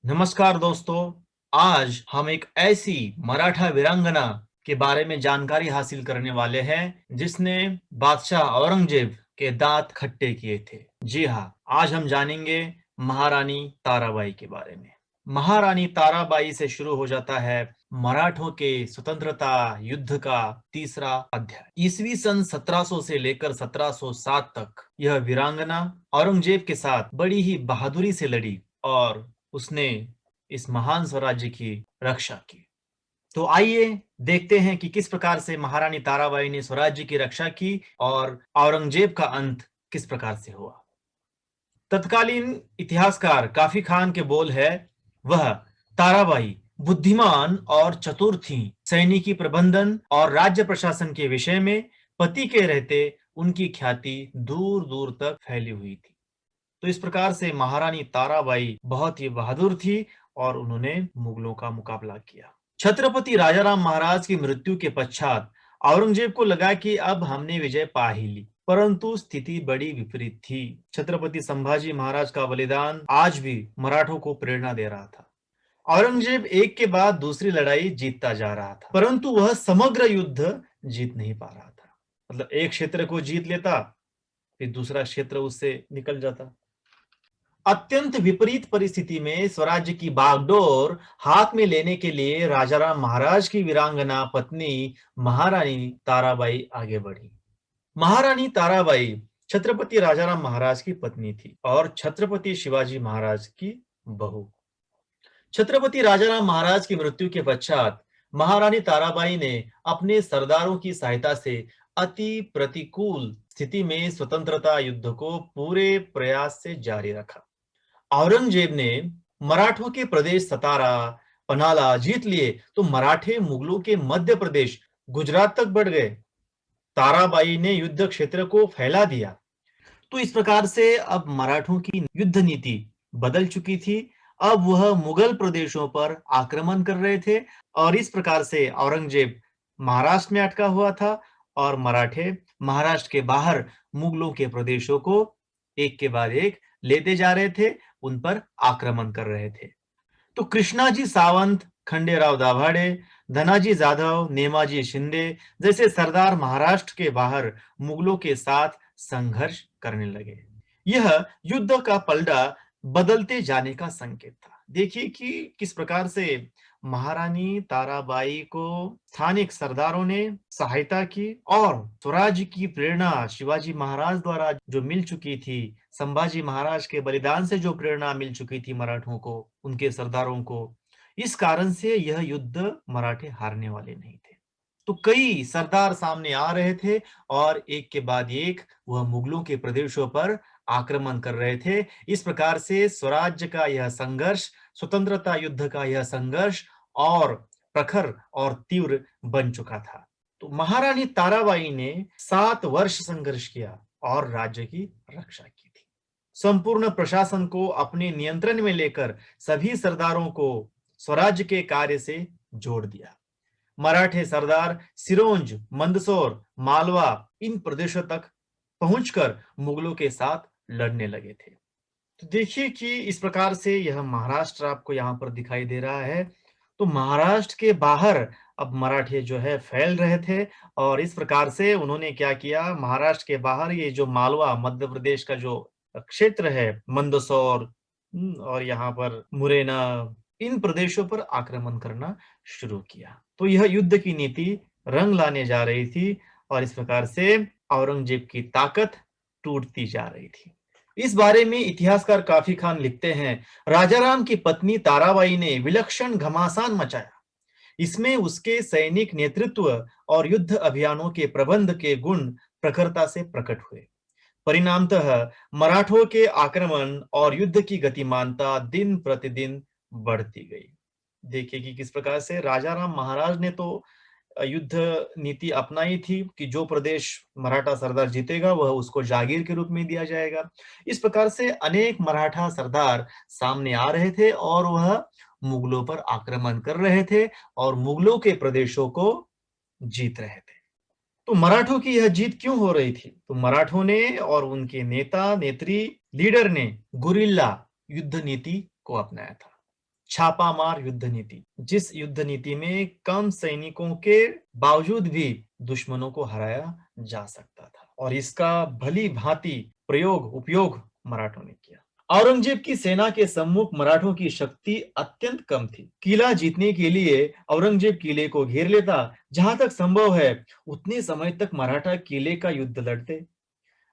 नमस्कार दोस्तों। आज हम एक ऐसी मराठा वीरांगना के बारे में जानकारी हासिल करने वाले हैं जिसने बादशाह औरंगजेब के दांत खट्टे किए थे। जी हाँ, आज हम जानेंगे महारानी ताराबाई के बारे में। महारानी ताराबाई से शुरू हो जाता है मराठों के स्वतंत्रता युद्ध का तीसरा अध्याय। ईसवी सन 1700 से लेकर 1707 तक यह वीरांगना औरंगजेब के साथ बड़ी ही बहादुरी से लड़ी और उसने इस महान स्वराज्य की रक्षा की। तो आइए देखते हैं कि किस प्रकार से महारानी ताराबाई ने स्वराज्य की रक्षा की और औरंगजेब का अंत किस प्रकार से हुआ। तत्कालीन इतिहासकार काफी खान के बोल है, वह ताराबाई बुद्धिमान और चतुर थीं। सैनिकी प्रबंधन और राज्य प्रशासन के विषय में पति के रहते उनकी ख्याति दूर दूर तक फैली हुई थी। तो इस प्रकार से महारानी ताराबाई बहुत ही बहादुर थी और उन्होंने मुगलों का मुकाबला किया। छत्रपति राजाराम महाराज की मृत्यु के पश्चात औरंगजेब को लगा कि अब हमने विजय पा ही ली, परंतु स्थिति बड़ी विपरीत थी। छत्रपति संभाजी महाराज का बलिदान आज भी मराठों को प्रेरणा दे रहा था। औरंगजेब एक के बाद दूसरी लड़ाई जीतता जा रहा था, परंतु वह समग्र युद्ध जीत नहीं पा रहा था। मतलब एक क्षेत्र को जीत लेता, फिर दूसरा क्षेत्र उससे निकल जाता। अत्यंत विपरीत परिस्थिति में स्वराज्य की बागडोर हाथ में लेने के लिए राजाराम महाराज की वीरांगना पत्नी महारानी ताराबाई आगे बढ़ी। महारानी ताराबाई छत्रपति राजाराम महाराज की पत्नी थी और छत्रपति शिवाजी महाराज की बहू। छत्रपति राजाराम महाराज की मृत्यु के पश्चात महारानी ताराबाई ने अपने सरदारों की सहायता से अति प्रतिकूल स्थिति में स्वतंत्रता युद्ध को पूरे प्रयास से जारी रखा। औरंगजेब ने मराठों के प्रदेश सतारा, पनाला जीत लिए तो मराठे मुगलों के मध्य प्रदेश, गुजरात तक बढ़ गए। ताराबाई ने युद्ध क्षेत्र को फैला दिया। तो इस प्रकार से अब मराठों की युद्ध नीति बदल चुकी थी। अब वह मुगल प्रदेशों पर आक्रमण कर रहे थे और इस प्रकार से औरंगजेब महाराष्ट्र में अटका हुआ था और मराठे महाराष्ट्र के बाहर मुगलों के प्रदेशों को एक के बाद एक लेते जा रहे थे, उन पर आक्रमण कर रहे थे। तो कृष्णाजी सावंत, खंडेराव दाभाडे, धनाजी जाधव, नेमाजी शिंदे जैसे सरदार महाराष्ट्र के बाहर मुगलों के साथ संघर्ष करने लगे। यह युद्ध का पलड़ा बदलते जाने का संकेत था। देखिए कि किस प्रकार से महारानी ताराबाई को स्थानिक सरदारों ने सहायता की और स्वराज्य की प्रेरणा शिवाजी महाराज द्वारा जो मिल चुकी थी, संभाजी महाराज के बलिदान से जो प्रेरणा मिल चुकी थी मराठों को, उनके सरदारों को, इस कारण से यह युद्ध मराठे हारने वाले नहीं थे। तो कई सरदार सामने आ रहे थे और एक के बाद एक वह मुगलों के प्रदेशों पर आक्रमण कर रहे थे। इस प्रकार से स्वराज्य का यह संघर्ष, स्वतंत्रता युद्ध का यह संघर्ष और प्रखर और तीव्र बन चुका था। तो महारानी ताराबाई ने 7 वर्ष संघर्ष किया और राज्य की रक्षा की थी। संपूर्ण प्रशासन को अपने नियंत्रण में लेकर सभी सरदारों को स्वराज्य के कार्य से जोड़ दिया। मराठे सरदार सिरोंज, मंदसौर, मालवा इन प्रदेशों तक पहुंचकर मुगलों के साथ लड़ने लगे थे। तो देखिए कि इस प्रकार से यह महाराष्ट्र आपको यहाँ पर दिखाई दे रहा है। तो महाराष्ट्र के बाहर अब मराठे जो है फैल रहे थे और इस प्रकार से उन्होंने क्या किया, महाराष्ट्र के बाहर ये जो मालवा मध्य प्रदेश का जो क्षेत्र है, मंदसौर और यहाँ पर मुरैना, इन प्रदेशों पर आक्रमण करना शुरू किया। तो यह युद्ध की नीति रंग लाने जा रही थी और इस प्रकार से औरंगजेब की ताकत टूटती जा रही थी। इस बारे में इतिहासकार काफी खान लिखते हैं, राजाराम की पत्नी ताराबाई ने विलक्षण घमासान मचाया। इसमें उसके सैनिक नेतृत्व और युद्ध अभियानों के प्रबंध के गुण प्रखरता से प्रकट हुए। परिणामतः मराठों के आक्रमण और युद्ध की गतिमानता दिन प्रतिदिन बढ़ती गई। देखिए कि किस प्रकार से राजाराम महाराज ने तो युद्ध नीति अपनाई थी कि जो प्रदेश मराठा सरदार जीतेगा वह उसको जागीर के रूप में दिया जाएगा। इस प्रकार से अनेक मराठा सरदार सामने आ रहे थे और वह मुगलों पर आक्रमण कर रहे थे और मुगलों के प्रदेशों को जीत रहे थे। तो मराठों की यह जीत क्यों हो रही थी? तो मराठों ने और उनके नेता नेत्री लीडर ने गुरिल्ला युद्ध नीति को अपनाया था। छापामार युद्ध नीति, जिस युद्ध नीति में कम सैनिकों के बावजूद भी दुश्मनों को हराया जा सकता था, और इसका भली भांति उपयोग मराठों ने किया। औरंगजेब की सेना के सम्मुख मराठों की शक्ति अत्यंत कम थी। किला जीतने के लिए औरंगजेब किले को घेर लेता। जहां तक संभव है उतने समय तक मराठा किले का युद्ध लड़ते।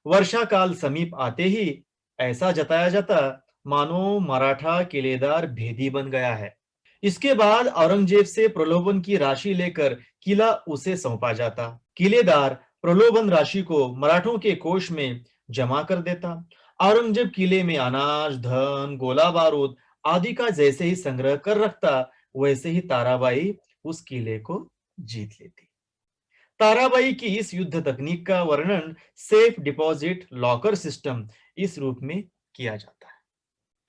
वर्षा काल समीप आते ही ऐसा जताया जाता मानो मराठा किलेदार भेदी बन गया है। इसके बाद औरंगजेब से प्रलोभन की राशि लेकर किला उसे सौंपा जाता। किलेदार प्रलोभन राशि को मराठों के कोष में जमा कर देता। औरंगजेब किले में अनाज, धन, गोला बारूद आदि का जैसे ही संग्रह कर रखता, वैसे ही ताराबाई उस किले को जीत लेती। ताराबाई की इस युद्ध तकनीक का वर्णन सेफ डिपॉजिट लॉकर सिस्टम इस रूप में किया जाता है।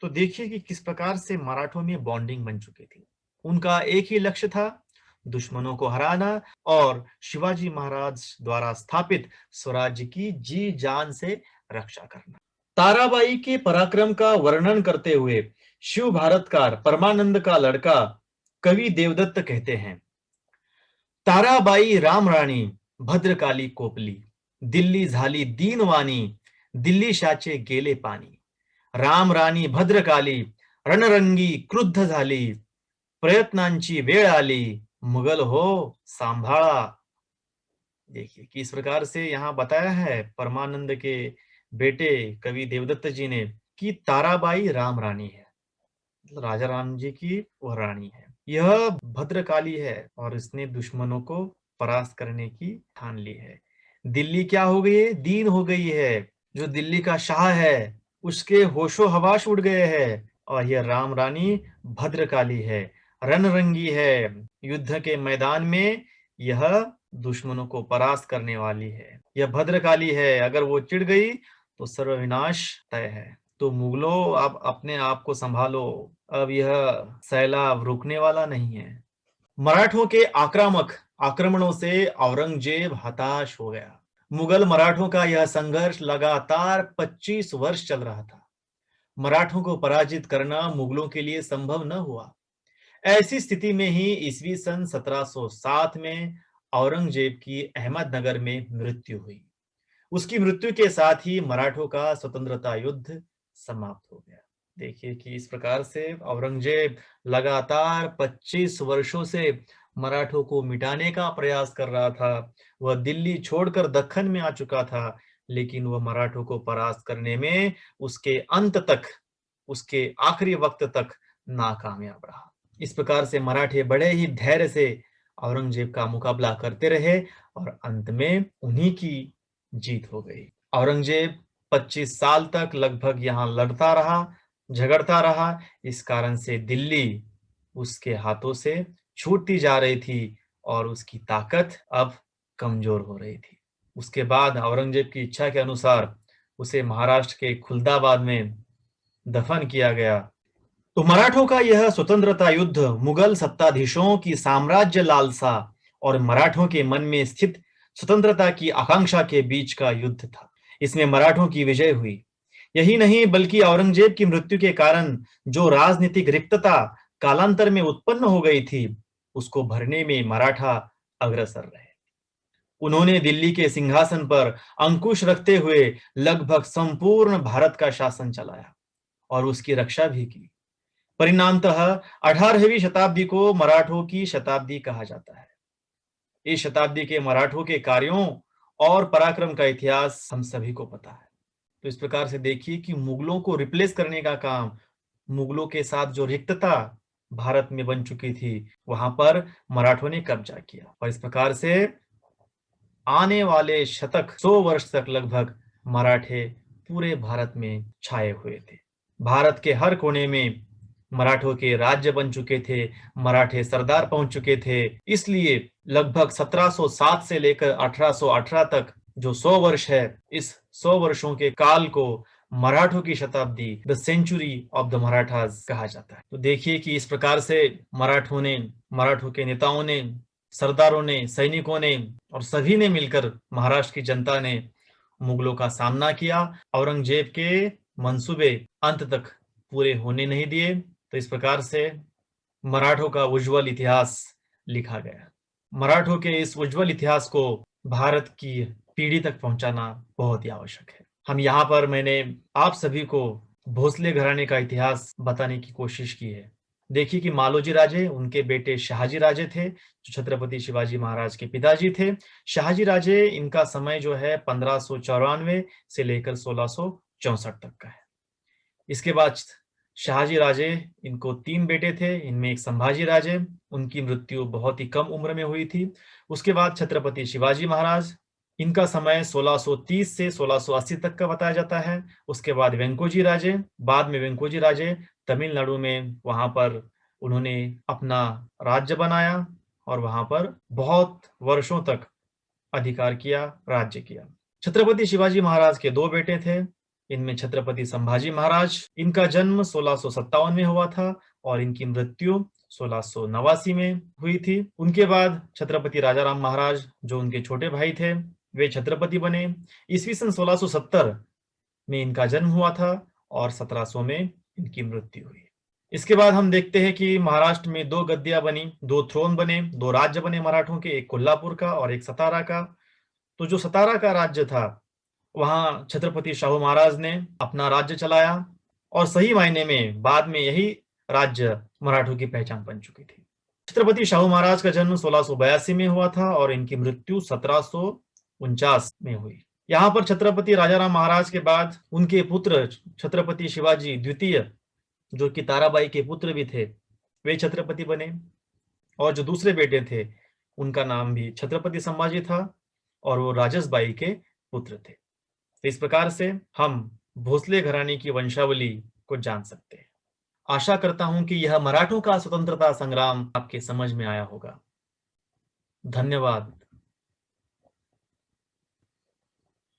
तो देखिए कि किस प्रकार से मराठों में बॉन्डिंग बन चुकी थी। उनका एक ही लक्ष्य था, दुश्मनों को हराना और शिवाजी महाराज द्वारा स्थापित स्वराज्य की जी जान से रक्षा करना। ताराबाई के पराक्रम का वर्णन करते हुए शिव भारतकार परमानंद का लड़का कवि देवदत्त कहते हैं, ताराबाई राम राणी भद्रकाली कोपली, दिल्ली झाली दीनवाणी, दिल्ली शाचे गेले पाणी, राम राणी भद्रकाली रणरंगी क्रुद्ध झाली, प्रयत्नांची वेळ आली, मुघल हो सांभाळा। देखिए कि इस प्रकार से यहाँ बताया है परमानंद के बेटे कवि देवदत्त जी ने कि ताराबाई राम रानी है, मतलब राजा राम जी की वह रानी है। यह भद्रकाली है और इसने दुश्मनों को परास्त करने की ठान ली है। दिल्ली क्या हो गई है? दीन हो गई है। जो दिल्ली का शाह है उसके होशो हवास उड़ गए हैं, और यह राम रानी भद्रकाली है, रणरंगी है। युद्ध के मैदान में यह दुश्मनों को परास्त करने वाली है। यह भद्रकाली है, अगर वो चिढ़ गई तो सर्वविनाश तय है। तो मुगलों, आप अपने आप को संभालो, अब यह सैलाब रुकने वाला नहीं है। मराठों के आक्रामक आक्रमणों से औरंगजेब हताश हो गया। मुगल मराठों का यह संघर्ष लगातार 25 वर्ष चल रहा था। मराठों को पराजित करना मुगलों के लिए संभव न हुआ। ऐसी स्थिति में ही ईस्वी सन 1707 में औरंगजेब की अहमदनगर में मृत्यु हुई। उसकी मृत्यु के साथ ही मराठों का स्वतंत्रता युद्ध समाप्त हो गया। देखिए कि इस प्रकार से औरंगजेब लगातार 25 वर्षों से मराठों को मिटाने का प्रयास कर रहा था। वह दिल्ली छोड़कर दक्कन में आ चुका था, लेकिन वह मराठों को परास्त करने में उसके अंत तक, उसके आखिरी वक्त तक नाकामयाब रहा। इस प्रकार से मराठे बड़े ही धैर्य से औरंगजेब का मुकाबला करते रहे और अंत में उन्हीं की जीत हो गई। औरंगजेब 25 साल तक लगभग यहाँ लड़ता रहा, झगड़ता रहा। इस कारण से दिल्ली उसके हाथों से छूटती जा रही थी और उसकी ताकत अब कमजोर हो रही थी। उसके बाद औरंगजेब की इच्छा के अनुसार उसे महाराष्ट्र के खुलदाबाद में दफन किया गया। तो मराठों का यह स्वतंत्रता युद्ध मुगल सत्ताधीशों की साम्राज्य लालसा और मराठों के मन में स्थित स्वतंत्रता की आकांक्षा के बीच का युद्ध था। इसमें मराठों की विजय हुई। यही नहीं बल्कि औरंगजेब की मृत्यु के कारण जो राजनीतिक रिक्तता कालांतर में उत्पन्न हो गई थी, उसको भरने में मराठा अग्रसर रहे। उन्होंने दिल्ली के सिंहासन पर अंकुश रखते हुए लगभग संपूर्ण भारत का शासन चलाया और उसकी रक्षा भी की। परिणामतः 18वीं शताब्दी को मराठों की शताब्दी कहा जाता है। इस शताब्दी के मराठों के कार्यों और पराक्रम का इतिहास हम सभी को पता है। तो इस प्रकार से देखिए कि मुगलों को रिप्लेस करने का काम, मुगलों के साथ जो रिक्तता भारत में बन चुकी थी, वहां पर मराठों ने कब्जा किया। और इस प्रकार से आने वाले शतक 100 वर्ष तक लगभग मराठे पूरे भारत में छाए हुए थे। भारत के हर कोने में मराठों के राज्य बन चुके थे, मराठे सरदार पहुंच चुके थे। इसलिए लगभग 1707 से लेकर 1818 तक जो 100 वर्ष है, इस 100 वर्षों के काल को मराठों की शताब्दी, the century of the Marathas कहा जाता है। तो देखिए कि इस प्रकार से मराठों के नेताओं ने, सरदारों ने, सैनिकों ने और सभी ने मिलकर, महाराष्ट्र की जनता ने मुगलों का सामना किया। औरंगजेब के मंसूबे अंत तक पूरे होने नहीं दिए। तो इस प्रकार से मराठों का उज्जवल इतिहास लिखा गया। मराठों के इस उज्जवल इतिहास को भारत की पीढ़ी तक पहुंचाना बहुत ही आवश्यक है। हम यहाँ पर मैंने आप सभी को भोसले घराने का इतिहास बताने की कोशिश की है। देखिए कि मालोजी राजे, उनके बेटे शाहजी राजे थे, जो छत्रपति शिवाजी महाराज के पिताजी थे। शाहजी राजे, इनका समय जो है 1594 से लेकर 1664 तक का है। इसके बाद शाहजी राजे, इनको 3 बेटे थे, इनमें एक संभाजी राजे, उनकी मृत्यु बहुत ही कम उम्र में हुई थी। उसके बाद छत्रपति शिवाजी महाराज, इनका समय 1630 से 1680 तक का बताया जाता है। उसके बाद वेंकोजी राजे, बाद में वेंकोजी राजे तमिलनाडु में वहां पर उन्होंने अपना राज्य बनाया और वहां पर बहुत वर्षों तक अधिकार किया, राज्य किया। छत्रपति शिवाजी महाराज के 2 बेटे थे, इनमें छत्रपति संभाजी महाराज, इनका जन्म 1657 में हुआ था और इनकी मृत्यु 1689 में हुई थी। उनके बाद छत्रपति राजाराम महाराज, जो उनके छोटे भाई थे, वे छत्रपति बने। ईस्वी सन 1670 में इनका जन्म हुआ था और 1700 में इनकी मृत्यु हुई। इसके बाद हम देखते हैं कि महाराष्ट्र में 2 गद्दियां बनी, 2 थ्रोन बने, 2 राज्य बने मराठों के, एक कोल्हापुर का और एक सतारा का। तो जो सतारा का राज्य था, वहां छत्रपति शाहू महाराज ने अपना राज्य चलाया और सही मायने में बाद में यही राज्य मराठों की पहचान बन चुकी थी। छत्रपति शाहू महाराज का जन्म 1682 में हुआ था और इनकी मृत्यु 1749 में हुई। यहाँ पर छत्रपति राजाराम महाराज के बाद उनके पुत्र छत्रपति शिवाजी द्वितीय, जो कि ताराबाई के पुत्र भी थे, वे छत्रपति बने और जो दूसरे बेटे थे, उनका नाम भी छत्रपति संभाजी था और वो राजसबाई के पुत्र थे। तो इस प्रकार से हम भोसले घराने की वंशावली को जान सकते हैं। आशा करता हूं कि यह मराठों का स्वतंत्रता संग्राम आपके समझ में आया होगा। धन्यवाद।